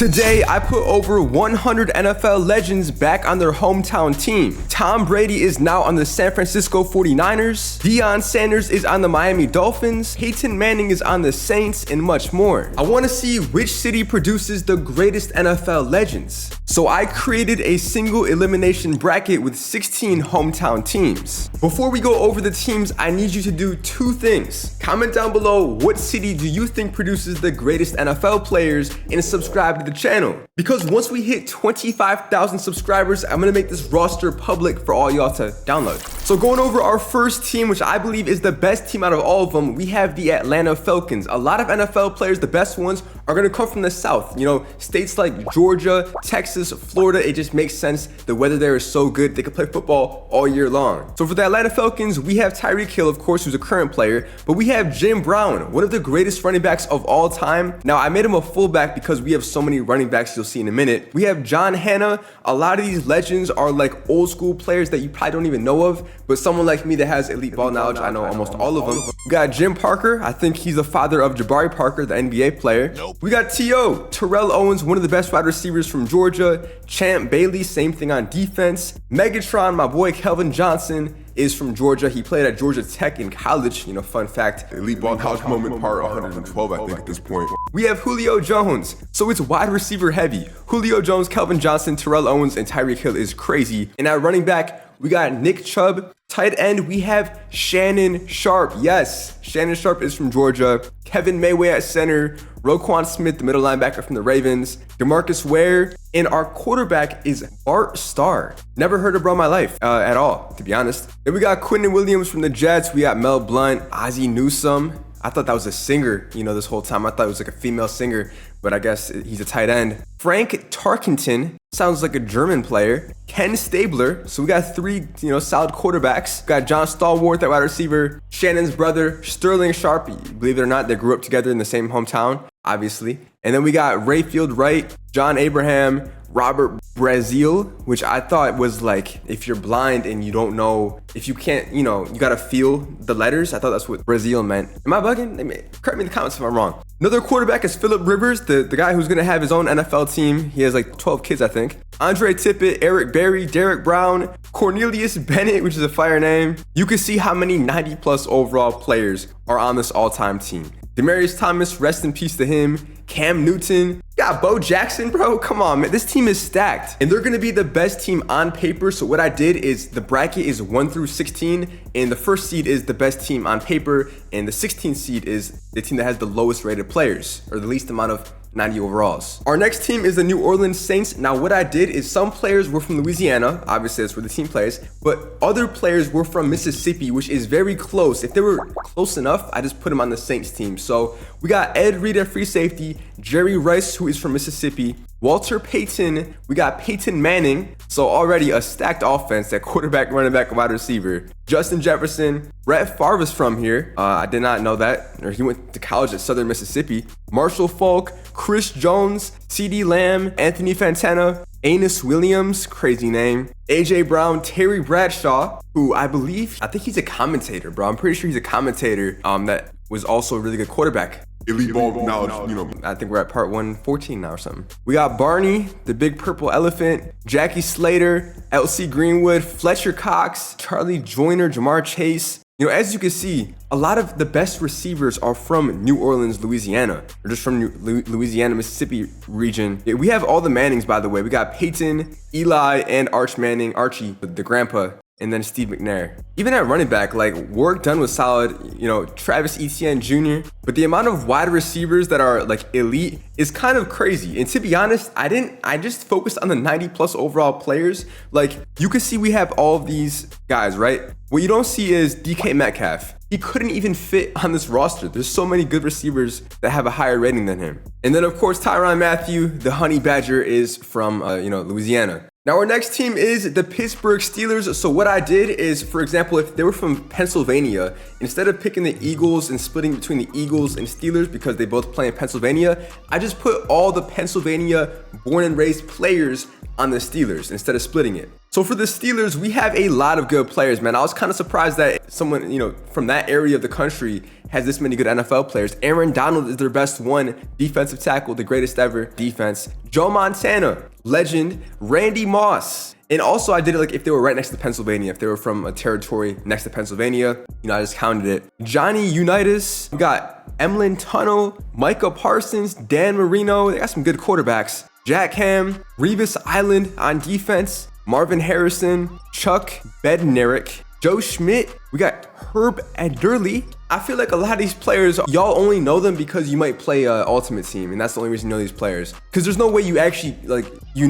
Today, I put over 100 NFL legends back on their hometown team. Tom Brady is now on the San Francisco 49ers. Deion Sanders is on the Miami Dolphins. Peyton Manning is on the Saints, and much more. I want to see which city produces the greatest NFL legends. So I created a single elimination bracket with 16 hometown teams. Before we go over the teams, I need you to do two things. Comment down below what city do you think produces the greatest NFL players, and subscribe to the channel. Because once we hit 25,000 subscribers, I'm gonna make this roster public for all y'all to download. So going over our first team, which I believe is the best team out of all of them, we have the Atlanta Falcons. A lot of NFL players, the best ones, are gonna come from the South. You know, states like Georgia, Texas, Florida, it just makes sense. The weather there is so good, they can play football all year long. So for the Atlanta Falcons, we have Tyreek Hill, of course, who's a current player, but we have Jim Brown, one of the greatest running backs of all time. Now, I made him a fullback because we have so many running backs you'll see in a minute. We have John Hanna. A lot of these legends are like old school players that you probably don't even know of, but someone like me that has elite ball knowledge, I know almost all of them. We got Jim Parker. I think he's the father of Jabari Parker, the NBA player. We got T.O. Terrell Owens, one of the best wide receivers from Georgia. Champ Bailey, same thing on defense. Megatron, my boy Kelvin Johnson, is from Georgia. He played at Georgia Tech in college. You know, fun fact. Elite ball knowledge moment part 112, I think, at this point. We have Julio Jones. So it's wide receiver heavy. Julio Jones, Kelvin Johnson, Terrell Owens, and Tyreek Hill is crazy. And at running back, we got Nick Chubb. Tight end, we have Shannon Sharp. Yes, Shannon Sharp is from Georgia. Kevin Mayway at center. Roquan Smith, the middle linebacker from the Ravens. DeMarcus Ware. And our quarterback is Bart Starr. Never heard of bro in my life at all, to be honest. Then we got Quentin Williams from the Jets. We got Mel Blount, Ozzie Newsome. I thought that was a singer, you know, this whole time. I thought it was like a female singer, but I guess he's a tight end. Frank Tarkenton, sounds like a German player. Ken Stabler. So we got three, solid quarterbacks. We got John Stallworth at wide receiver. Shannon's brother, Sterling Sharp. Believe it or not, they grew up together in the same hometown, obviously. And then we got Rayfield Wright, John Abraham, Robert Brazil, which I thought was like, if you're blind and you don't know, if you can't, you gotta feel the letters. I thought that's what Brazil meant. Am I bugging? Correct me in the comments if I'm wrong. Another quarterback is Phillip Rivers, the guy who's gonna have his own NFL team. He has like 12 kids, I think. Andre Tippett, Eric Berry, Derek Brown, Cornelius Bennett, which is a fire name. You can see how many 90+ overall players are on this all-time team. Demaryius Thomas, rest in peace to him. Cam Newton. Got Bo Jackson, bro. Come on, man. This team is stacked. And they're going to be the best team on paper. So what I did is the bracket is 1 through 16. And the first seed is the best team on paper. And the 16th seed is the team that has the lowest rated players, or the least amount of 90 overalls. Our next team is the New Orleans Saints. Now, what I did is some players were from Louisiana. Obviously, that's where the team plays. But other players were from Mississippi, which is very close. If they were close enough, I just put them on the Saints team. So we got Ed Reed at free safety, Jerry Rice, who is from Mississippi, Walter Payton. We got Peyton Manning. So already a stacked offense at quarterback, running back, and wide receiver. Justin Jefferson. Brett Favre is from here. I did not know that. Or he went to college at Southern Mississippi. Marshall Faulk, Chris Jones, CeeDee Lamb, Anthony Fantana, Anus Williams, crazy name, AJ Brown, Terry Bradshaw, who I think he's a commentator, bro. I'm pretty sure he's a commentator that was also a really good quarterback. Elite ball knowledge, I think we're at part 114 now or something. We got Barney, the big purple elephant, Jackie Slater, LC Greenwood, Fletcher Cox, Charlie Joyner, Jamar Chase. As you can see, a lot of the best receivers are from New Orleans, Louisiana, or just from Louisiana, Mississippi region. We have all the Mannings, by the way. We got Peyton, Eli, and Arch Manning, Archie, the grandpa, and then Steve McNair. Even at running back, like, Warwick Dunn was solid, Travis Etienne Jr., but the amount of wide receivers that are like elite is kind of crazy. And to be honest, I just focused on the 90+ overall players. Like, you can see we have all of these guys, right? What you don't see is DK Metcalf. He couldn't even fit on this roster. There's so many good receivers that have a higher rating than him. And then, of course, Tyrann Mathieu, the Honey Badger, is from, Louisiana. Now, our next team is the Pittsburgh Steelers. So what I did is, for example, if they were from Pennsylvania, instead of picking the Eagles and splitting between the Eagles and Steelers because they both play in Pennsylvania, I just put all the Pennsylvania born and raised players on the Steelers instead of splitting it. So for the Steelers, we have a lot of good players, man. I was kind of surprised that someone, from that area of the country has this many good NFL players. Aaron Donald is their best one defensive tackle, the greatest ever defense. Joe Montana, legend. Randy Moss. And also I did it like if they were right next to Pennsylvania, if they were from a territory next to Pennsylvania, I just counted it. Johnny Unitas, we got Emlyn Tunnel, Micah Parsons, Dan Marino. They got some good quarterbacks. Jack Ham, Revis Island on defense, Marvin Harrison, Chuck Bednarik, Joe Schmidt. We got Herb Adderley. I feel like a lot of these players, y'all only know them because you might play Ultimate Team, and that's the only reason you know these players. Because there's no way you actually,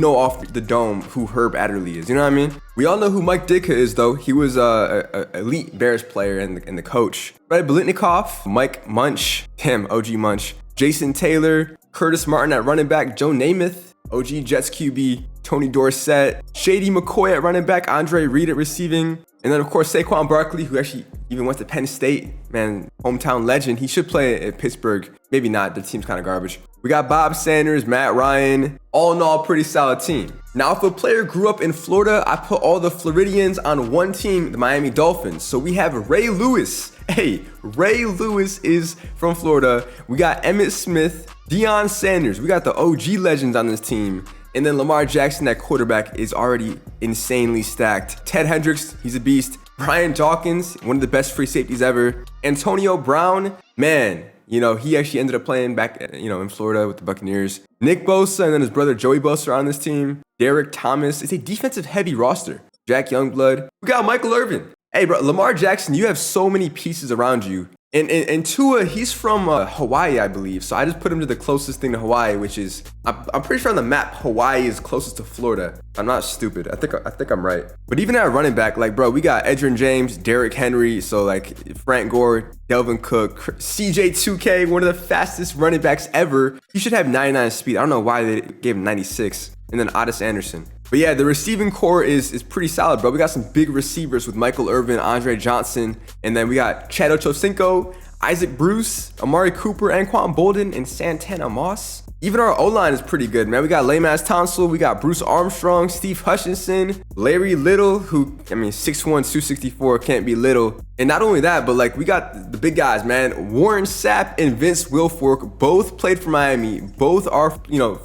off the dome who Herb Adderley is, you know what I mean? We all know who Mike Ditka is, though. He was a elite Bears player and the coach. Brad Biletnikoff, Mike Munch, OG Munch, Jason Taylor, Curtis Martin at running back, Joe Namath, OG Jets QB, Tony Dorsett, Shady McCoy at running back, Andre Reed at receiving, and then of course Saquon Barkley, who actually even went to Penn State, man, hometown legend. He should play at Pittsburgh. Maybe not, the team's kind of garbage. We got Bob Sanders, Matt Ryan, all in all, pretty solid team. Now, if a player grew up in Florida, I put all the Floridians on one team, the Miami Dolphins. So we have Ray Lewis. Hey, Ray Lewis is from Florida. We got Emmitt Smith, Deion Sanders. We got the OG legends on this team. And then Lamar Jackson at quarterback is already insanely stacked. Ted Hendricks, he's a beast. Brian Dawkins, one of the best free safeties ever. Antonio Brown, man, he actually ended up playing back, in Florida with the Buccaneers. Nick Bosa and then his brother Joey Bosa are on this team. Derek Thomas. It's a defensive heavy roster. Jack Youngblood. We got Michael Irvin. Hey, bro, Lamar Jackson, you have so many pieces around you. And Tua, he's from Hawaii, I believe. So I just put him to the closest thing to Hawaii, which is, I'm pretty sure on the map, Hawaii is closest to Florida. I'm not stupid. I think I'm right. But even at running back, we got Edgerrin James, Derrick Henry. So Frank Gore, Delvin Cook, CJ2K, one of the fastest running backs ever. He should have 99 speed. I don't know why they gave him 96. And then Otis Anderson. But yeah, the receiving core is pretty solid, bro. We got some big receivers with Michael Irvin, Andre Johnson, and then we got Chad Ochocinco, Isaac Bruce, Amari Cooper, Anquan Bolden, and Santana Moss. Even our O-line is pretty good, man. We got Lamaze Tonsil, we got Bruce Armstrong, Steve Hutchinson, Larry Little, who, 6'1", 264, can't be little. And not only that, but we got the big guys, man. Warren Sapp and Vince Wilfork both played for Miami. Both are,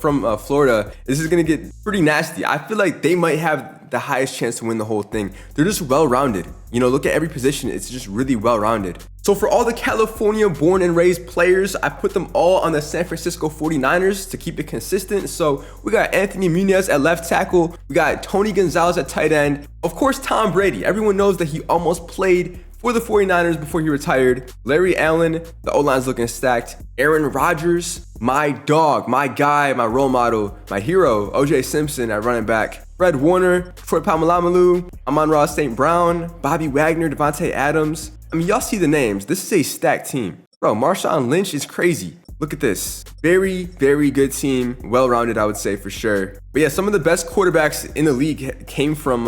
from Florida. This is going to get pretty nasty. I feel like they might have the highest chance to win the whole thing. They're just well-rounded. Look at every position. It's just really well-rounded. So for all the California born and raised players, I put them all on the San Francisco 49ers to keep it consistent. So we got Anthony Munez at left tackle. We got Tony Gonzalez at tight end. Of course, Tom Brady. Everyone knows that he almost played for the 49ers before he retired. Larry Allen, the O-line's looking stacked. Aaron Rodgers, my dog, my guy, my role model, my hero, OJ Simpson at running back. Fred Warner, Troy Polamalu, Amon-Ra St. Brown, Bobby Wagner, Devontae Adams. Y'all see the names. This is a stacked team. Bro, Marshawn Lynch is crazy. Look at this. Very, very good team. Well-rounded, I would say, for sure. But yeah, some of the best quarterbacks in the league came from,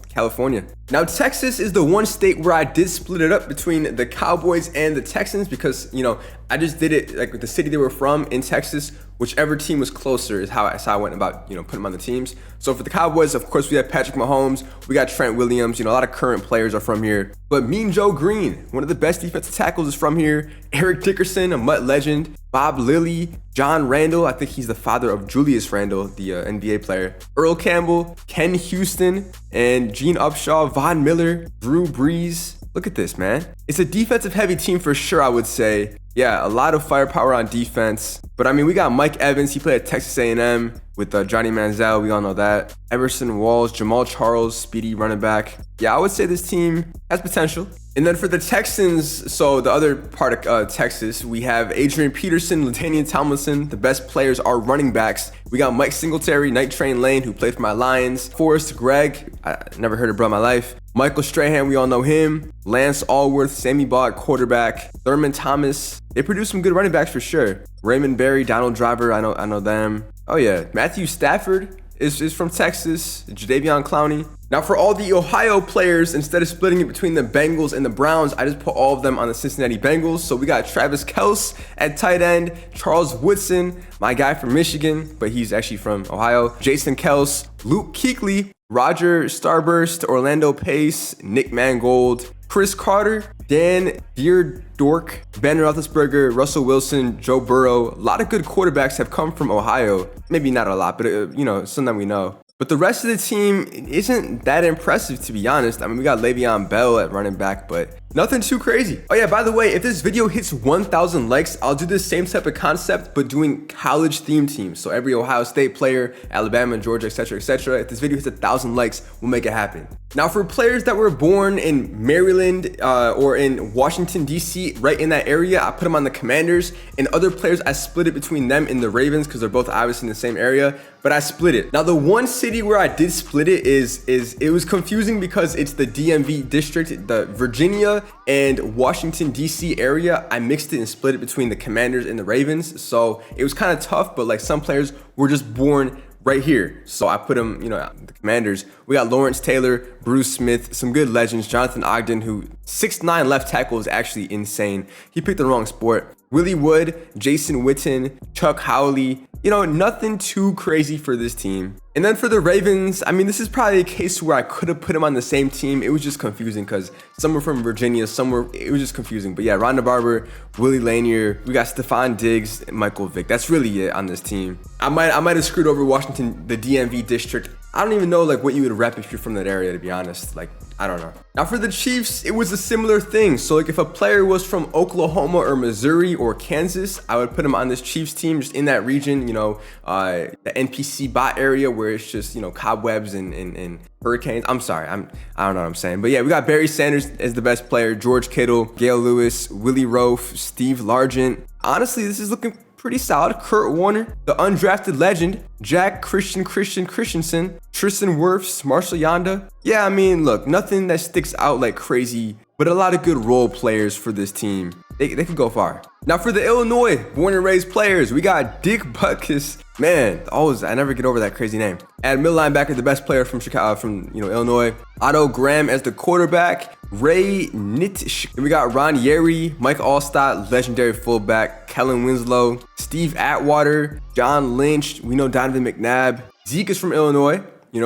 California. Now, Texas is the one state where I did split it up between the Cowboys and the Texans because, I just did it with the city they were from in Texas. Whichever team was closer is how I went about, putting them on the teams. So for the Cowboys, of course, we have Patrick Mahomes. We got Trent Williams. A lot of current players are from here. But Mean Joe Green, one of the best defensive tackles, is from here. Eric Dickerson, a Mutt legend. Bob Lilly, John Randall. I think he's the father of Julius Randle, the NBA player. Earl Campbell, Ken Houston, and Gene Upshaw, Von Miller, Drew Brees. Look at this, man. It's a defensive heavy team for sure, I would say. Yeah, a lot of firepower on defense. But we got Mike Evans. He played at Texas A&M with Johnny Manziel. We all know that. Everson Walls, Jamal Charles, speedy running back. Yeah, I would say this team has potential. And then for the Texans, so the other part of Texas, we have Adrian Peterson, LaDainian Tomlinson. The best players are running backs. We got Mike Singletary, Night Train Lane, who played for my Lions. Forrest Gregg, I never heard of bro in my life. Michael Strahan, we all know him. Lance Allworth, Sammy Baugh at quarterback. Thurman Thomas. They produce some good running backs for sure. Raymond Berry, Donald Driver, I know them. Oh yeah, Matthew Stafford is from Texas. Jadeveon Clowney. Now for all the Ohio players, instead of splitting it between the Bengals and the Browns, I just put all of them on the Cincinnati Bengals. So we got Travis Kelce at tight end, Charles Woodson, my guy from Michigan, but he's actually from Ohio, Jason Kelce, Luke Kuechly, Roger Starburst, Orlando Pace, Nick Mangold, Chris Carter, Dan Beardork, Ben Roethlisberger, Russell Wilson, Joe Burrow. A lot of good quarterbacks have come from Ohio. Maybe not a lot, but some that we know. But the rest of the team isn't that impressive, to be honest. I mean, we got Le'Veon Bell at running back, but nothing too crazy. Oh yeah, by the way, if this video hits 1,000 likes, I'll do the same type of concept, but doing college themed teams. So every Ohio State player, Alabama, Georgia, etc., etc. If this video hits 1,000 likes, we'll make it happen. Now for players that were born in Maryland or in Washington, D.C., right in that area, I put them on the Commanders. And other players, I split it between them and the Ravens because they're both obviously in the same area, but I split it. Now the one city where I did split it is it was confusing because it's the DMV district, the Virginia and Washington, D.C. area. I mixed it and split it between the Commanders and the Ravens. So it was kind of tough, but like some players were just born right here. So I put them, the Commanders. We got Lawrence Taylor, Bruce Smith, some good legends. Jonathan Ogden, who 6'9" left tackle, is actually insane. He picked the wrong sport. Willie Wood, Jason Witten, Chuck Howley. Nothing too crazy for this team. And then for the Ravens, I mean, this is probably a case where I could have put them on the same team. It was just confusing because some were from Virginia, it was just confusing. But yeah, Rhonda Barber, Willie Lanier, we got Stephon Diggs, and Michael Vick. That's really it on this team. I might have screwed over Washington, the DMV district. I don't even know what you would rep if you're from that area, to be honest. I don't know. Now for the Chiefs, it was a similar thing. So if a player was from Oklahoma or Missouri or Kansas, I would put him on this Chiefs team just in that region, the NPC bot area where it's just, cobwebs and hurricanes. I'm sorry, I don't know what I'm saying. But yeah, we got Barry Sanders as the best player, George Kittle, Gail Lewis, Willie Roaf, Steve Largent. Honestly, this is looking pretty solid. Kurt Warner, the undrafted legend, Jack Christensen, Tristan Wirfs, Marshall Yanda. Yeah, I mean, look, nothing that sticks out like crazy, but a lot of good role players for this team. They could go far. Now for the Illinois born and raised players, we got Dick Butkus. Man, I never get over that crazy name. At middle linebacker, the best player from Illinois. Otto Graham as the quarterback. Ray Nitsch. Then we got Ron Yeri, Mike Allstott, legendary fullback. Kellen Winslow, Steve Atwater, John Lynch. We know Donovan McNabb. Zeke is from Illinois.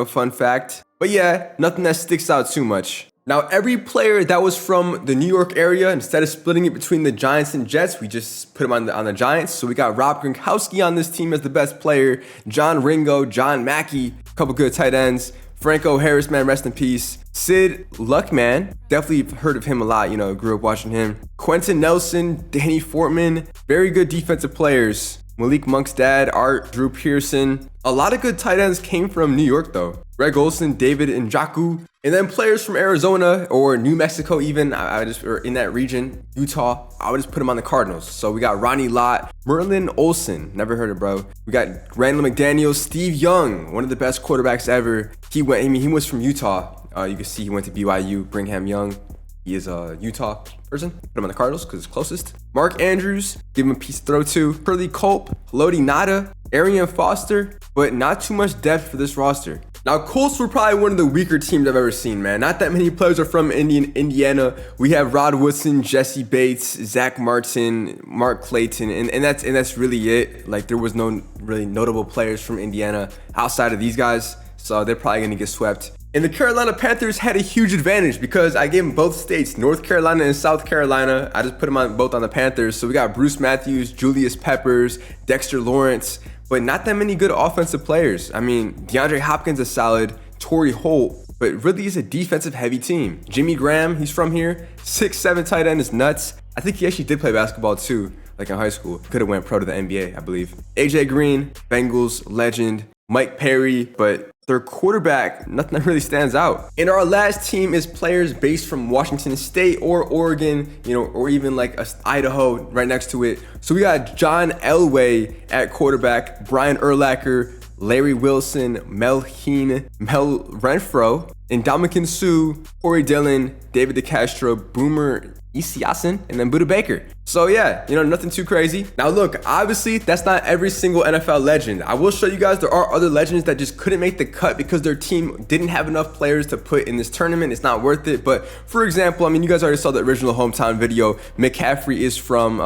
Fun fact. But yeah, nothing that sticks out too much. Now, every player that was from the New York area, instead of splitting it between the Giants and Jets, we just put him on the Giants. So we got Rob Gronkowski on this team as the best player, John Ringo, John Mackey, a couple good tight ends, Franco Harris, man, rest in peace, Sid Luckman, definitely heard of him a lot, grew up watching him, Quentin Nelson, Danny Fortman, very good defensive players, Malik Monk's dad, Art, Drew Pearson. A lot of good tight ends came from New York though. Greg Olsen, David Njoku. And then players from Arizona or New Mexico even, or in that region, Utah, I would just put them on the Cardinals. So we got Ronnie Lott, Merlin Olsen, never heard of bro. We got Randall McDaniels, Steve Young, one of the best quarterbacks ever. He was from Utah. You can see he went to BYU, Brigham Young. He is a Utah person. Put him on the Cardinals because it's closest. Mark Andrews, give him a piece to throw to. Curly Culp, Haloti Nada, Arian Foster, but not too much depth for this roster. Now, Colts were probably one of the weaker teams I've ever seen, man. Not that many players are from Indiana. We have Rod Woodson, Jesse Bates, Zach Martin, Mark Clayton, and that's really it. There was no really notable players from Indiana outside of these guys, so they're probably going to get swept. And the Carolina Panthers had a huge advantage because I gave them both states, North Carolina and South Carolina. I just put them both on the Panthers. So we got Bruce Matthews, Julius Peppers, Dexter Lawrence, but not that many good offensive players. I mean, DeAndre Hopkins is solid, Torrey Holt, but really is a defensive heavy team. Jimmy Graham, he's from here, 6'7" tight end is nuts. I think he actually did play basketball too, in high school. Could have went pro to the NBA, I believe. AJ Green, Bengals legend. Mike Perry, but their quarterback, nothing that really stands out. And our last team is players based from Washington State or Oregon, or even Idaho right next to it. So we got John Elway at quarterback, Brian Urlacher, Larry Wilson, Mel Heen, Mel Renfro, Ndamukong Suh, Corey Dillon, David DeCastro, Boomer Esiason, and then Buda Baker. So yeah, nothing too crazy. Now look, obviously that's not every single NFL legend. I will show you guys there are other legends that just couldn't make the cut because their team didn't have enough players to put in this tournament. It's not worth it. But for example, you guys already saw the original hometown video. McCaffrey is from,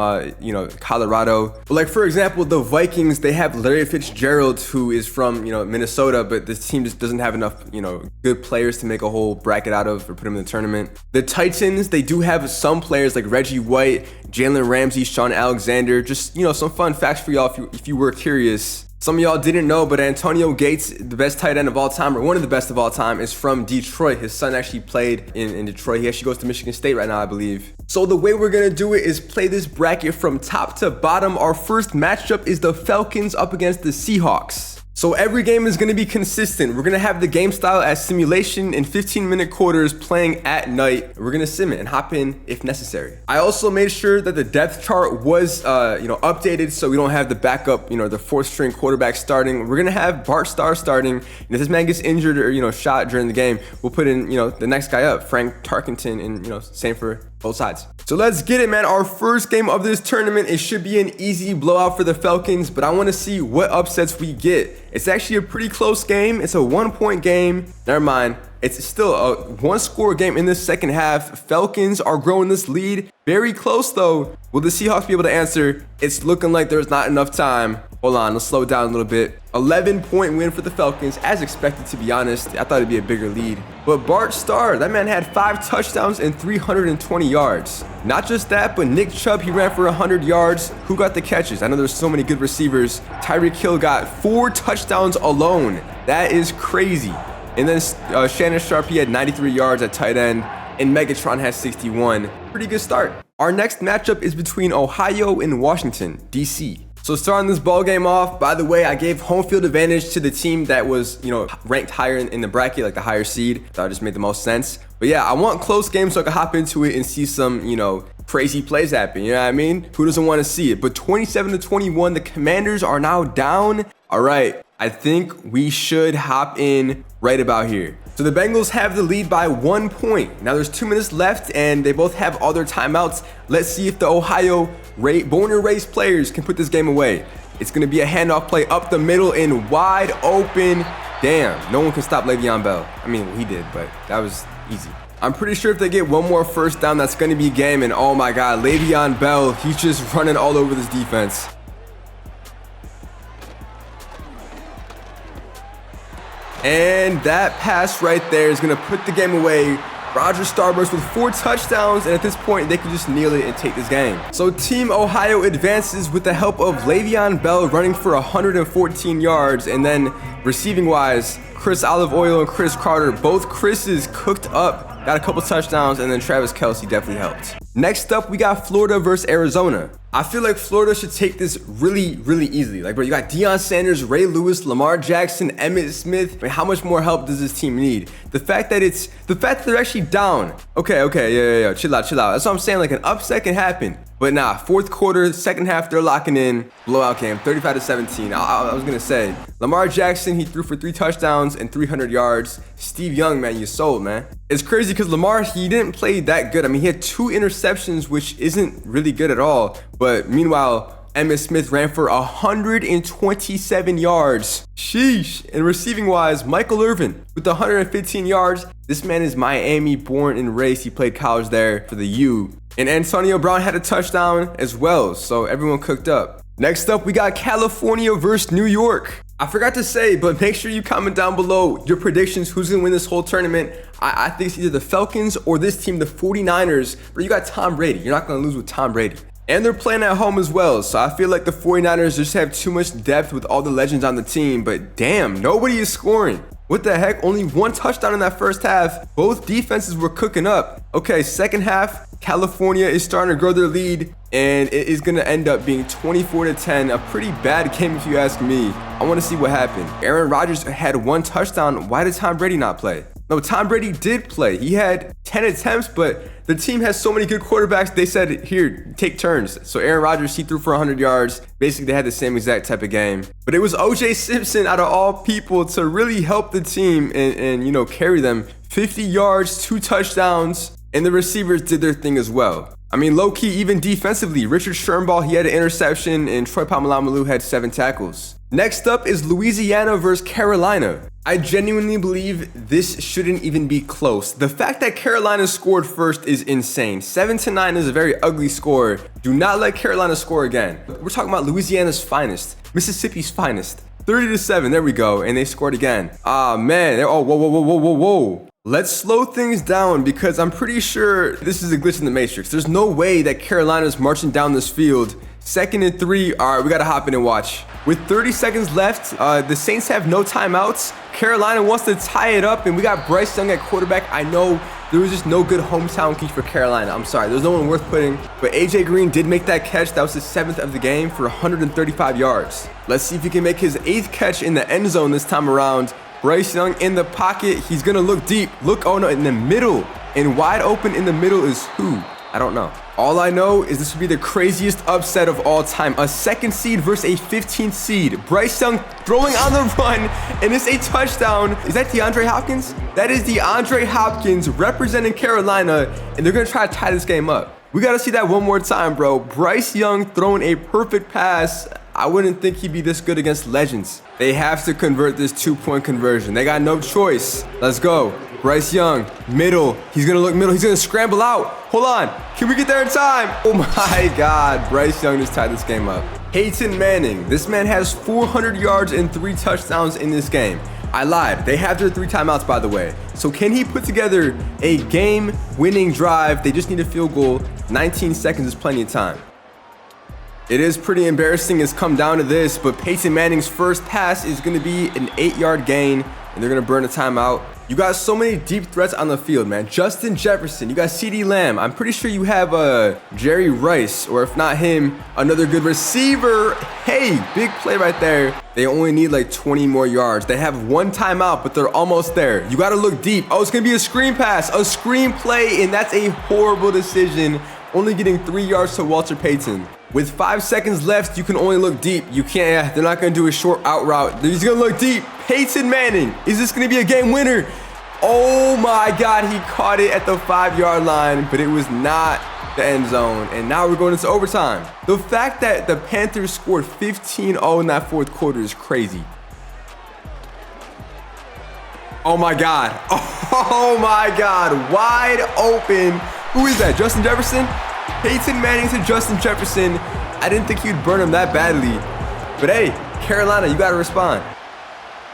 Colorado. But like, for example, the Vikings, they have Larry Fitzgerald, who is from, Minnesota, but this team just doesn't have enough, good players to make a whole bracket out of or put them in the tournament. The Titans, they do have some players like Reggie White, Jalen Ramsey, Sean Alexander. Just, some fun facts for y'all if you were curious. Some of y'all didn't know, but Antonio Gates, the best tight end of all time, or one of the best of all time, is from Detroit. His son actually played in Detroit. He actually goes to Michigan State right now, I believe. So the way we're gonna do it is play this bracket from top to bottom. Our first matchup is the Falcons up against the Seahawks. So every game is going to be consistent. We're going to have the game style as simulation in 15-minute quarters playing at night. We're going to sim it and hop in if necessary. I also made sure that the depth chart was, updated so we don't have the backup, the fourth string quarterback starting. We're going to have Bart Starr starting. And if this man gets injured or, shot during the game, we'll put in, the next guy up, Frank Tarkenton, and, same for both sides. So let's get it, man. Our first game of this tournament, it should be an easy blowout for the Falcons, but I want to see what upsets we get. It's actually a pretty close game. It's a 1-point game. Never mind. It's still a one-score game in the second half. Falcons are growing this lead. Very close, though. Will the Seahawks be able to answer? It's looking like there's not enough time. Hold on, let's slow it down a little bit. 11-point win for the Falcons, as expected, to be honest. I thought it'd be a bigger lead. But Bart Starr, that man had 5 touchdowns and 320 yards. Not just that, but Nick Chubb, he ran for 100 yards. Who got the catches? I know there's so many good receivers. Tyreek Hill got 4 touchdowns alone. That is crazy. And then Shannon Sharp, he had 93 yards at tight end. And Megatron has 61. Pretty good start. Our next matchup is between Ohio and Washington, D.C. So starting this ball game off, by the way, I gave home field advantage to the team that was, ranked higher in the bracket, like the higher seed. That just made the most sense. But yeah, I want close games so I can hop into it and see some, crazy plays happen. You know what I mean? Who doesn't want to see it? But 27-21, the Commanders are now down. All right, I think we should hop in right about here. So the Bengals have the lead by 1 point. Now there's 2 minutes left and they both have all their timeouts. Let's see if the Ohio born and raised players can put this game away. It's going to be a handoff play up the middle and wide open. Damn, no one can stop Le'Veon Bell. I mean, well, he did, but that was easy. I'm pretty sure if they get one more first down, that's going to be game. And oh my God, Le'Veon Bell, he's just running all over this defense. And that pass right there is going to put the game away. Roger Starburst with 4 touchdowns, and at this point, they can just kneel it and take this game. So Team Ohio advances with the help of Le'Veon Bell running for 114 yards, and then receiving-wise, Chris Olive Oil and Chris Carter, both Chris's cooked up, got a couple touchdowns, and then Travis Kelce definitely helped. Next up, we got Florida versus Arizona. I feel like Florida should take this really, really easily. Like, bro, you got Deion Sanders, Ray Lewis, Lamar Jackson, Emmitt Smith. I mean, how much more help does this team need? The fact that they're actually down. Okay, yeah, chill out. That's what I'm saying. Like, an upset can happen. But nah, fourth quarter, second half, they're locking in. Blowout game, 35-17. I was gonna say, Lamar Jackson, he threw for 3 touchdowns and 300 yards. Steve Young, man, you sold, man. It's crazy because Lamar, he didn't play that good. I mean, he had 2 interceptions, which isn't really good at all. But meanwhile, Emmitt Smith ran for 127 yards. Sheesh. And receiving wise, Michael Irvin with 115 yards. This man is Miami born and raised. He played college there for the U. And Antonio Brown had a touchdown as well. So everyone cooked up. Next up, we got California versus New York. I forgot to say, but make sure you comment down below your predictions. Who's going to win this whole tournament? I think it's either the Falcons or this team, the 49ers. But you got Tom Brady. You're not going to lose with Tom Brady. And they're playing at home as well. So I feel like the 49ers just have too much depth with all the legends on the team. But damn, nobody is scoring. What the heck? Only 1 touchdown in that first half. Both defenses were cooking up. Okay, second half, California is starting to grow their lead. And it is going to end up being 24-10. A pretty bad game if you ask me. I want to see what happened. Aaron Rodgers had 1 touchdown. Why did Tom Brady not play? No, Tom Brady did play. He had 10 attempts, but the team has so many good quarterbacks. They said, here, take turns. So Aaron Rodgers, he threw for 100 yards. Basically, they had the same exact type of game. But it was O.J. Simpson, out of all people, to really help the team and carry them. 50 yards, 2 touchdowns, and the receivers did their thing as well. I mean, low-key, even defensively, Richard Shermball, he had an interception, and Troy Polamalu had 7 tackles. Next up is Louisiana versus Carolina. I genuinely believe this shouldn't even be close. The fact that Carolina scored first is insane. 7-9 is a very ugly score. Do not let Carolina score again. We're talking about Louisiana's finest, Mississippi's finest. 30-7, there we go, and they scored again. Ah, man, oh, whoa. Let's slow things down because I'm pretty sure this is a glitch in the matrix. There's no way that Carolina's marching down this field. 2nd and 3, all right, we gotta hop in and watch. With 30 seconds left, the Saints have no timeouts. Carolina wants to tie it up, and we got Bryce Young at quarterback. I know there was just no good hometown catch for Carolina. I'm sorry, there's no one worth putting. But AJ Green did make that catch. That was his 7th of the game for 135 yards. Let's see if he can make his 8th catch in the end zone this time around. Bryce Young in the pocket. He's gonna look deep. Look, oh no, in the middle. And wide open in the middle is who? I don't know. All I know is this would be the craziest upset of all time. A 2nd seed versus a 15th seed. Bryce Young throwing on the run, and it's a touchdown. Is that DeAndre Hopkins? That is DeAndre Hopkins representing Carolina, and they're gonna try to tie this game up. We gotta see that one more time, bro. Bryce Young throwing a perfect pass. I wouldn't think he'd be this good against legends. They have to convert this 2-point conversion. They got no choice. Let's go. Bryce Young, middle. He's gonna look middle. He's gonna scramble out. Hold on. Can we get there in time? Oh my God. Bryce Young just tied this game up. Peyton Manning. This man has 400 yards and 3 touchdowns in this game. I lied. They have their 3 timeouts, by the way. So can he put together a game-winning drive? They just need a field goal. 19 seconds is plenty of time. It is pretty embarrassing. It's come down to this, but Peyton Manning's first pass is going to be an 8-yard gain, and they're going to burn a timeout. You got so many deep threats on the field, man. Justin Jefferson, you got CeeDee Lamb. I'm pretty sure you have Jerry Rice, or if not him, another good receiver. Hey, big play right there. They only need like 20 more yards. They have 1 timeout, but they're almost there. You got to look deep. Oh, it's going to be a screen pass, a screen play, and that's a horrible decision. Only getting 3 yards to Walter Payton. With 5 seconds left, you can only look deep. You can't, they're not gonna do a short out route. He's gonna look deep. Peyton Manning, is this gonna be a game winner? Oh my God, he caught it at the 5-yard line, but it was not the end zone. And now we're going into overtime. The fact that the Panthers scored 15-0 in that 4th quarter is crazy. Oh my God. Oh my God, wide open. Who is that, Justin Jefferson? Peyton Manning to Justin Jefferson. I didn't think you'd burn him that badly. But hey, Carolina, you gotta respond.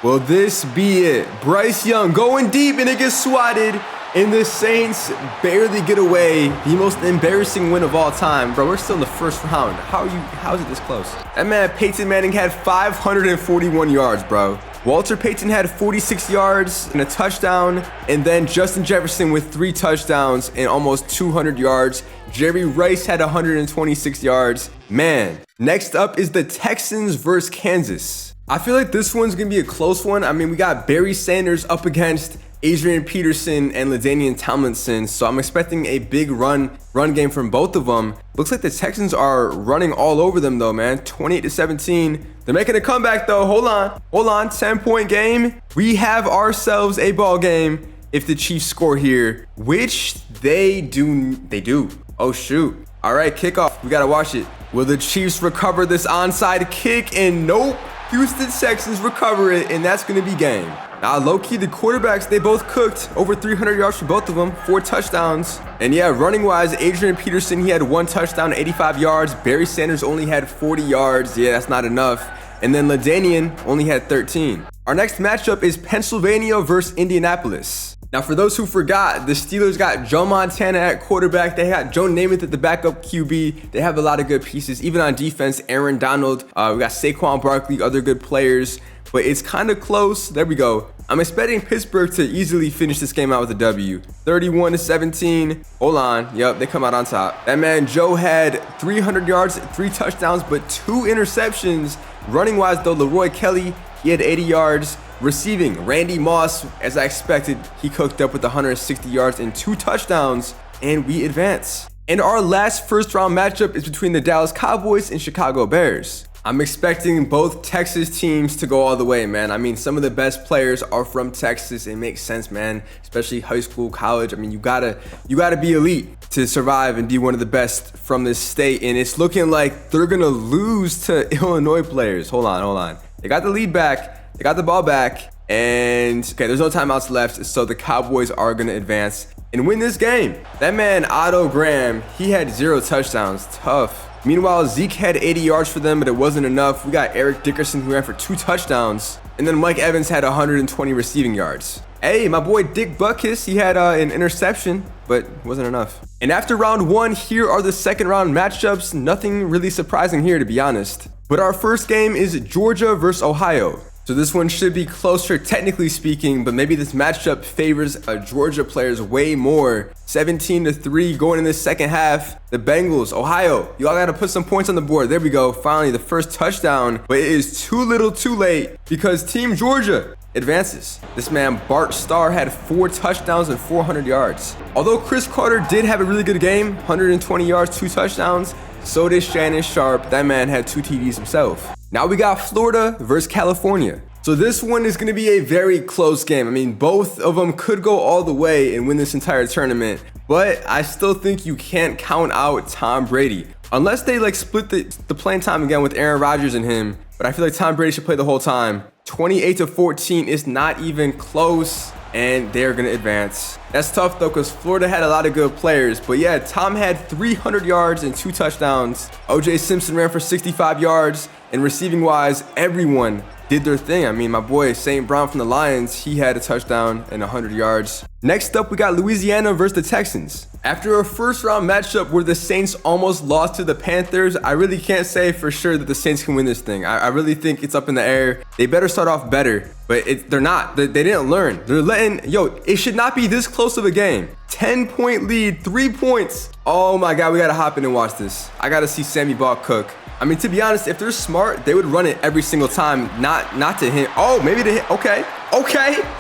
Will this be it? Bryce Young going deep and it gets swatted. And the Saints barely get away. The most embarrassing win of all time. Bro, we're still in the 1st round. How is it this close? That man, Peyton Manning, had 541 yards, bro. Walter Payton had 46 yards and a touchdown, and then Justin Jefferson with 3 touchdowns and almost 200 yards. Jerry Rice had 126 yards. Man, next up is the Texans versus Kansas. I feel like this one's gonna be a close one. I mean, we got Barry Sanders up against Adrian Peterson and LaDainian Tomlinson, so I'm expecting a big run game from both of them. Looks like the Texans are running all over them though, man. 28-17. They're making a comeback though. Hold on. 10-point game. We have ourselves a ball game if the Chiefs score here, which they do. Oh shoot. All right, kickoff. We gotta watch it. Will the Chiefs recover this onside kick? And nope. Houston Texans recover it, and that's gonna be game. Now, low-key, the quarterbacks, they both cooked. Over 300 yards for both of them, 4 touchdowns. And yeah, running-wise, Adrian Peterson, he had 1 touchdown, 85 yards. Barry Sanders only had 40 yards. Yeah, that's not enough. And then LaDainian only had 13. Our next matchup is Pennsylvania versus Indianapolis. Now, for those who forgot, the Steelers got Joe Montana at quarterback. They got Joe Namath at the backup QB. They have a lot of good pieces. Even on defense, Aaron Donald. We got Saquon Barkley, other good players. But it's kind of close. There we go. I'm expecting Pittsburgh to easily finish this game out with a W. 31-17. Hold on. Yep, they come out on top. That man Joe had 300 yards, 3 touchdowns, but 2 interceptions. Running-wise, though, Leroy Kelly, he had 80 yards. Receiving, Randy Moss, as I expected, he cooked up with 160 yards and 2 touchdowns, and we advance. And our last first-round matchup is between the Dallas Cowboys and Chicago Bears. I'm expecting both Texas teams to go all the way, man. I mean, some of the best players are from Texas. It makes sense, man, especially high school, college. I mean, you gotta be elite to survive and be one of the best from this state. And it's looking like they're gonna lose to Illinois players. Hold on. They got the lead back. They got the ball back. And okay, there's no timeouts left. So the Cowboys are gonna advance and win this game. That man, Otto Graham, he had 0 touchdowns. Tough. Meanwhile, Zeke had 80 yards for them, but it wasn't enough. We got Eric Dickerson, who ran for 2 touchdowns. And then Mike Evans had 120 receiving yards. Hey, my boy Dick Butkus, he had an interception, but wasn't enough. And after round 1, here are the second round matchups. Nothing really surprising here, to be honest. But our first game is Georgia versus Ohio. So this one should be closer, technically speaking, but maybe this matchup favors Georgia players way more. 17-3 going in the second half. The Bengals, Ohio, y'all got to put some points on the board. There we go. Finally, the first touchdown, but it is too little too late because Team Georgia advances. This man, Bart Starr, had 4 touchdowns and 400 yards. Although Chris Carter did have a really good game, 120 yards, 2 touchdowns, so did Shannon Sharp. That man had 2 TDs himself. Now we got Florida versus California. So this one is going to be a very close game. I mean, both of them could go all the way and win this entire tournament, but I still think you can't count out Tom Brady. Unless they like split the playing time again with Aaron Rodgers and him, but I feel like Tom Brady should play the whole time. 28-14 is not even close, and they're going to advance. That's tough though, because Florida had a lot of good players. But yeah, Tom had 300 yards and 2 touchdowns. OJ Simpson ran for 65 yards. And receiving wise, everyone did their thing. I mean, my boy St. Brown from the Lions, he had a touchdown and 100 yards. Next up, we got Louisiana versus the Texans. After a first round matchup where the Saints almost lost to the Panthers, I really can't say for sure that the Saints can win this thing. I really think it's up in the air. They better start off better, but they're not. They didn't learn. They're letting, it should not be this close of a game. 10-point lead, 3 points. Oh my God, we gotta hop in and watch this. I gotta see Sammy Ball cook. I mean, to be honest, if they're smart, they would run it every single time, not to him. Oh, maybe to him. Okay.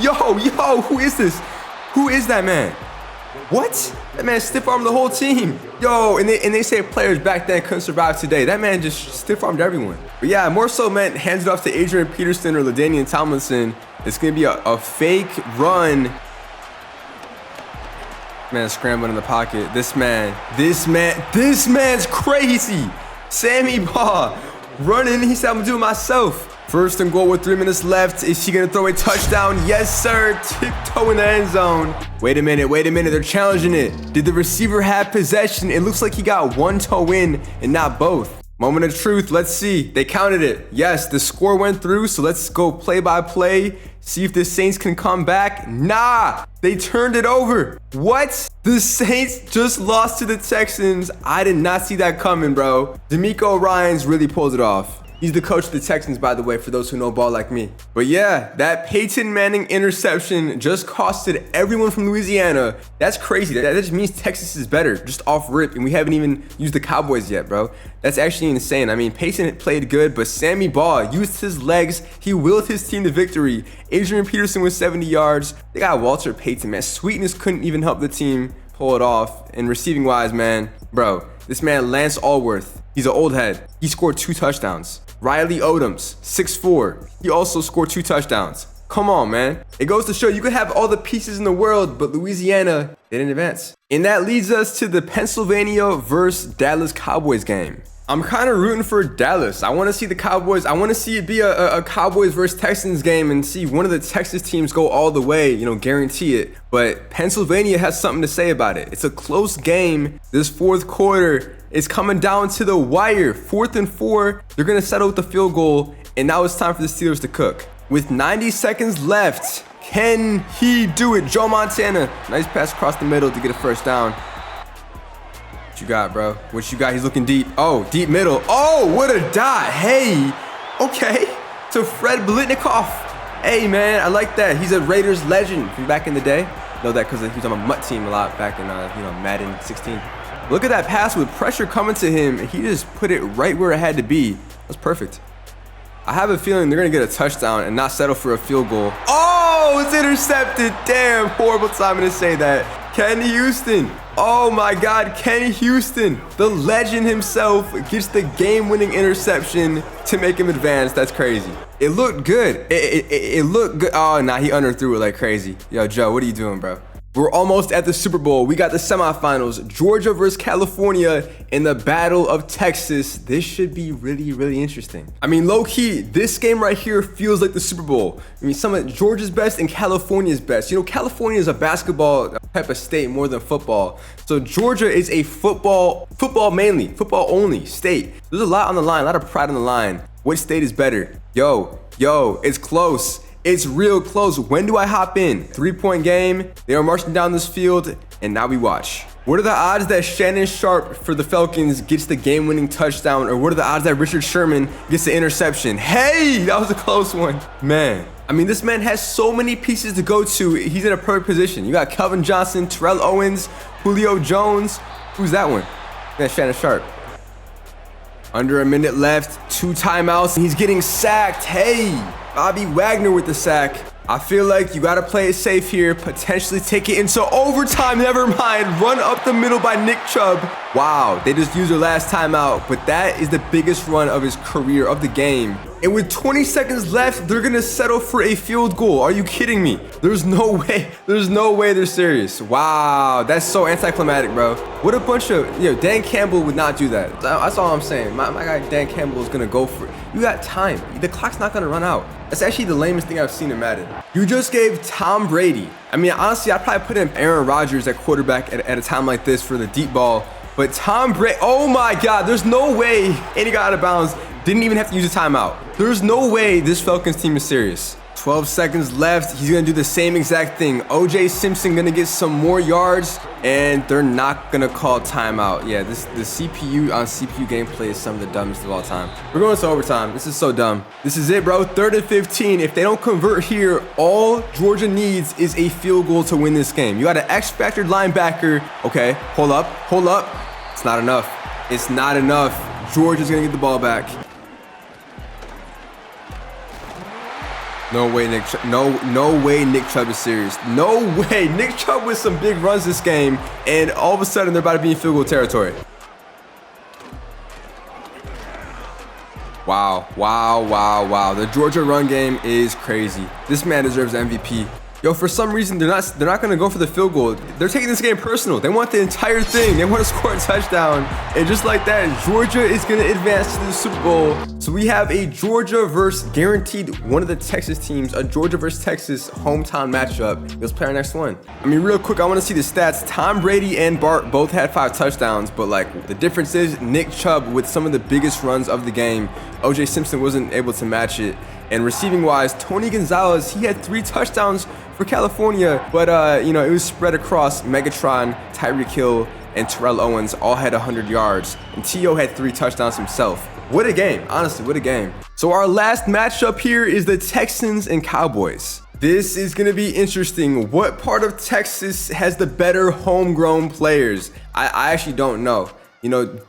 Yo, who is this? Who is that man? What? That man stiff-armed the whole team. Yo, and they say players back then couldn't survive today. That man just stiff-armed everyone. But yeah, more so meant hands it off to Adrian Peterson or LaDainian Tomlinson. It's going to be a fake run. Man scrambling in the pocket. This man's crazy. Sammy Ball running. He said, I'm gonna do it myself. First and goal with 3 minutes left. Is he gonna throw a touchdown? Yes, sir. Tiptoe in the end zone. Wait a minute. They're challenging it. Did the receiver have possession? It looks like he got one toe in and not both. Moment of truth. Let's see. They counted it. Yes, the score went through. So let's go play by play. See if the Saints can come back. Nah, they turned it over. What? The Saints just lost to the Texans. I did not see that coming, bro. D'Amico Ryans really pulled it off. He's the coach of the Texans, by the way, for those who know ball like me. But yeah, that Peyton Manning interception just costed everyone from Louisiana. That's crazy. That just means Texas is better, just off rip. And we haven't even used the Cowboys yet, bro. That's actually insane. I mean, Peyton played good, but Sammy Ball used his legs. He willed his team to victory. Adrian Peterson with 70 yards. They got Walter Payton, man. Sweetness couldn't even help the team pull it off. And receiving wise, man, bro, this man, Lance Allworth, he's an old head. He scored 2 touchdowns. Riley Odoms, 6'4". He also scored 2 touchdowns. Come on, man. It goes to show you could have all the pieces in the world, but Louisiana didn't advance. And that leads us to the Pennsylvania versus Dallas Cowboys game. I'm kind of rooting for Dallas. I want to see the Cowboys. I want to see it be a Cowboys versus Texans game and see one of the Texas teams go all the way, guarantee it. But Pennsylvania has something to say about it. It's a close game. This fourth quarter is coming down to the wire. 4th and 4. They're going to settle with the field goal. And now it's time for the Steelers to cook. With 90 seconds left, can he do it? Joe Montana. Nice pass across the middle to get a first down. What you got, bro? What you got? He's looking deep. Oh, deep middle. Oh, what a dot. Hey. Okay. To Fred Blitnikoff. Hey, man, I like that. He's a Raiders legend from back in the day. Know that because he was on my Mutt team a lot back in, Madden 16. Look at that pass with pressure coming to him. He just put it right where it had to be. That's perfect. I have a feeling they're going to get a touchdown and not settle for a field goal. Oh, it's intercepted. Damn, horrible timing to say that. Ken Houston. Oh my God, Kenny Houston, the legend himself, gets the game-winning interception to make him advance. That's crazy. It looked good. It looked good. Oh, nah, he underthrew it like crazy. Yo, Joe, what are you doing, bro? We're almost at the Super Bowl. We got the semifinals, Georgia versus California in the Battle of Texas. This should be really, really interesting. I mean, low-key, this game right here feels like the Super Bowl. I mean, some of Georgia's best and California's best. You know, California is a basketball type of state more than football. So Georgia is a football only state. There's a lot on the line, a lot of pride on the line. Which state is better? Yo, it's close. It's real close. When do I hop in? 3-point game. They are marching down this field, and now we watch. What are the odds that Shannon Sharp for the Falcons gets the game-winning touchdown? Or what are the odds that Richard Sherman gets the interception? Hey, that was a close one. Man, I mean, this man has so many pieces to go to. He's in a perfect position. You got Calvin Johnson, Terrell Owens, Julio Jones. Who's that one? That's Shannon Sharp. Under a minute left, 2 timeouts, and he's getting sacked. Hey, Bobby Wagner with the sack. I feel like you gotta play it safe here, potentially take it into overtime. Never mind, run up the middle by Nick Chubb. Wow, they just used their last timeout, but that is the biggest run of his career, of the game. And with 20 seconds left, they're gonna settle for a field goal. Are you kidding me? There's no way they're serious. Wow, that's so anticlimactic, bro. What a bunch of, Dan Campbell would not do that. That's all I'm saying. My guy Dan Campbell is gonna go for it. You got time. The clock's not gonna run out. That's actually the lamest thing I've seen in Madden. You just gave Tom Brady. I mean, honestly, I'd probably put in Aaron Rodgers at quarterback at a time like this for the deep ball. But Tom Brady, oh my God, there's no way. And he got out of bounds. Didn't even have to use a timeout. There's no way this Falcons team is serious. 12 seconds left. He's gonna do the same exact thing. O.J. Simpson gonna get some more yards, and they're not gonna call timeout. Yeah, the CPU on CPU gameplay is some of the dumbest of all time. We're going to overtime. This is so dumb. This is it, bro. 3rd and 15. If they don't convert here, all Georgia needs is a field goal to win this game. You got an X-factor linebacker. Okay, hold up. It's not enough. It's not enough. Georgia's gonna get the ball back. No way Nick Chubb is serious. No way. Nick Chubb with some big runs this game, and all of a sudden they're about to be in field goal territory. Wow. The Georgia run game is crazy. This man deserves MVP. Yo, for some reason, they're not going to go for the field goal. They're taking this game personal. They want the entire thing. They want to score a touchdown. And just like that, Georgia is going to advance to the Super Bowl. So we have a Georgia versus guaranteed one of the Texas teams, a Georgia versus Texas hometown matchup. Let's play our next one. I mean, real quick, I want to see the stats. Tom Brady and Bart both had 5 touchdowns, but like the difference is Nick Chubb with some of the biggest runs of the game. O.J. Simpson wasn't able to match it. And receiving wise, Tony Gonzalez, he had 3 touchdowns for California, but it was spread across Megatron, Tyreek Hill, and Terrell Owens all had 100 yards, and T.O. had 3 touchdowns himself. What a game, honestly, what a game. So our last matchup here is the Texans and Cowboys. This is gonna be interesting. What part of Texas has the better homegrown players? I actually don't know.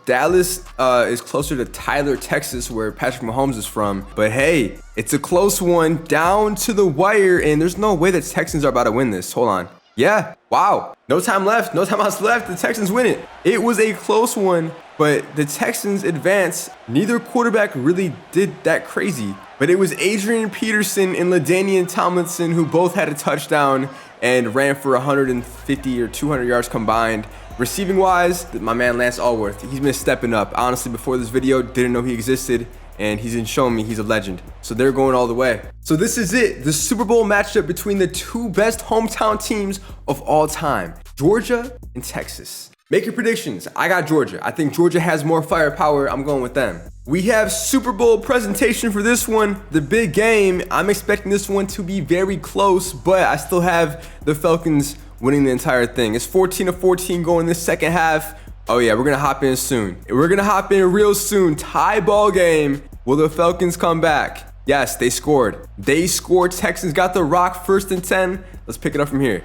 Dallas is closer to Tyler, Texas, where Patrick Mahomes is from. But hey, it's a close one down to the wire, and there's no way that Texans are about to win this. Hold on. Yeah, wow. No time left. No timeouts left. The Texans win it. It was a close one, but the Texans advance. Neither quarterback really did that crazy, but it was Adrian Peterson and LaDainian Tomlinson who both had a touchdown and ran for 150 or 200 yards combined. Receiving wise, my man Lance Allworth, he's been stepping up. Honestly, before this video, didn't know he existed, and he's been showing me he's a legend. So they're going all the way. So this is it, the Super Bowl matchup between the 2 best hometown teams of all time, Georgia and Texas. Make your predictions. I got Georgia. I think Georgia has more firepower. I'm going with them. We have Super Bowl presentation for this one, the big game. I'm expecting this one to be very close, but I still have the Falcons winning the entire thing. It's 14-14 going this second half. Oh yeah, we're gonna hop in soon. We're gonna hop in real soon. Tie ball game. Will the Falcons come back? Yes, they scored. Texans got the rock, 1st and 10. Let's pick it up from here.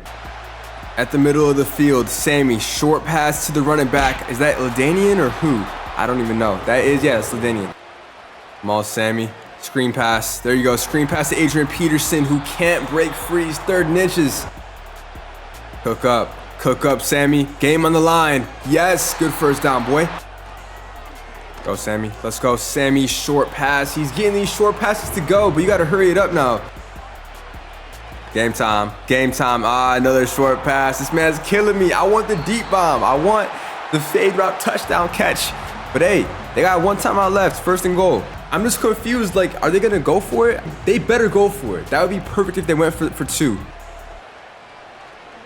At the middle of the field, Sammy, short pass to the running back. Is that LaDainian or who? I don't even know. It's LaDainian. Come on, Sammy. Screen pass. There you go. Screen pass to Adrian Peterson, who can't break free. 3rd and inches. Cook Cook up, Sammy. Game on the line. Yes, good first down, boy. Go, Sammy. Let's go, Sammy. Short pass. He's getting these short passes to go, but you got to hurry it up now. Game time. Game time. Another short pass. This man's killing me. I want the deep bomb. I want the fade route touchdown catch. But hey, they got one timeout left. First and goal. I'm just confused. Like, are they going to go for it? They better go for it. That would be perfect if they went for two.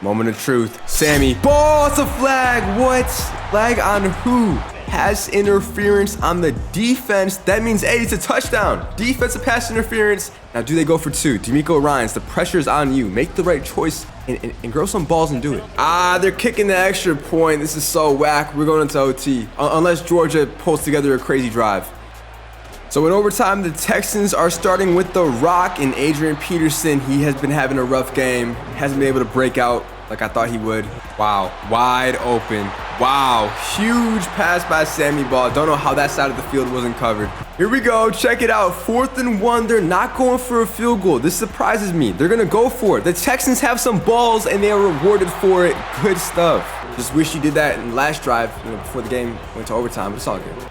Moment of truth. Sammy. Ball. It's a flag. What? Flag on who? Pass interference on the defense. That means, hey, it's a touchdown. Defensive pass interference. Now, do they go for two? D'Amico Ryans, the pressure's on you. Make the right choice and grow some balls and do it. They're kicking the extra point. This is so whack. We're going into OT. Unless Georgia pulls together a crazy drive. So in overtime, the Texans are starting with The Rock and Adrian Peterson. He has been having a rough game. Hasn't been able to break out like I thought he would. Wow, wide open. Wow, huge pass by Sammy Ball. Don't know how that side of the field wasn't covered. Here we go, check it out. 4th and 1, they're not going for a field goal. This surprises me. They're gonna go for it. The Texans have some balls and they are rewarded for it. Good stuff. Just wish you did that in the last drive, before the game went to overtime, but it's all good.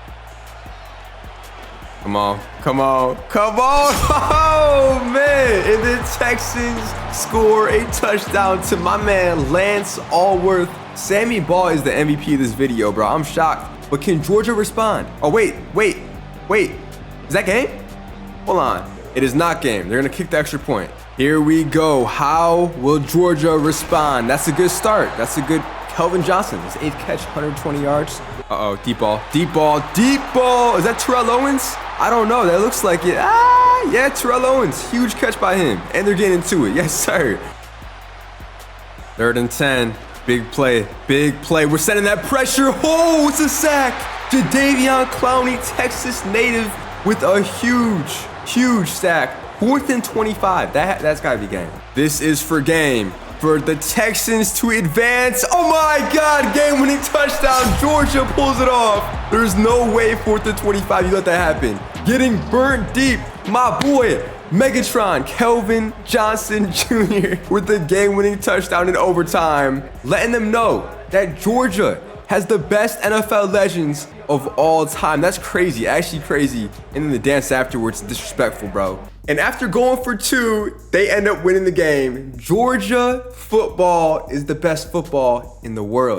Come on, come on, come on. Oh, man. And the Texans score a touchdown to my man, Lance Allworth. Sammy Ball is the MVP of this video, bro. I'm shocked. But can Georgia respond? Oh, wait. Is that game? Hold on. It is not game. They're going to kick the extra point. Here we go. How will Georgia respond? That's a good start. That's a good... Kelvin Johnson, his 8th catch, 120 yards. Uh-oh, deep ball, deep ball, deep ball. Is that Terrell Owens? I don't know. That looks like it. Yeah, Terrell Owens. Huge catch by him. And they're getting into it. Yes, sir. 3rd and 10. Big play. Big play. We're sending that pressure. Oh, it's a sack. Jadeveon Clowney, Texas native, with a huge sack. 4th and 25. That's got to be game. This is for game. For the Texans to advance. Oh my God, game-winning touchdown. Georgia pulls it off. There's no way 4th and 25 you let that happen. Getting burnt deep. My boy, Megatron, Kelvin Johnson Jr. with the game-winning touchdown in overtime. Letting them know that Georgia has the best NFL legends of all time. That's crazy, actually crazy. And then the dance afterwards, disrespectful, bro. And after going for two, they end up winning the game. Georgia football is the best football in the world.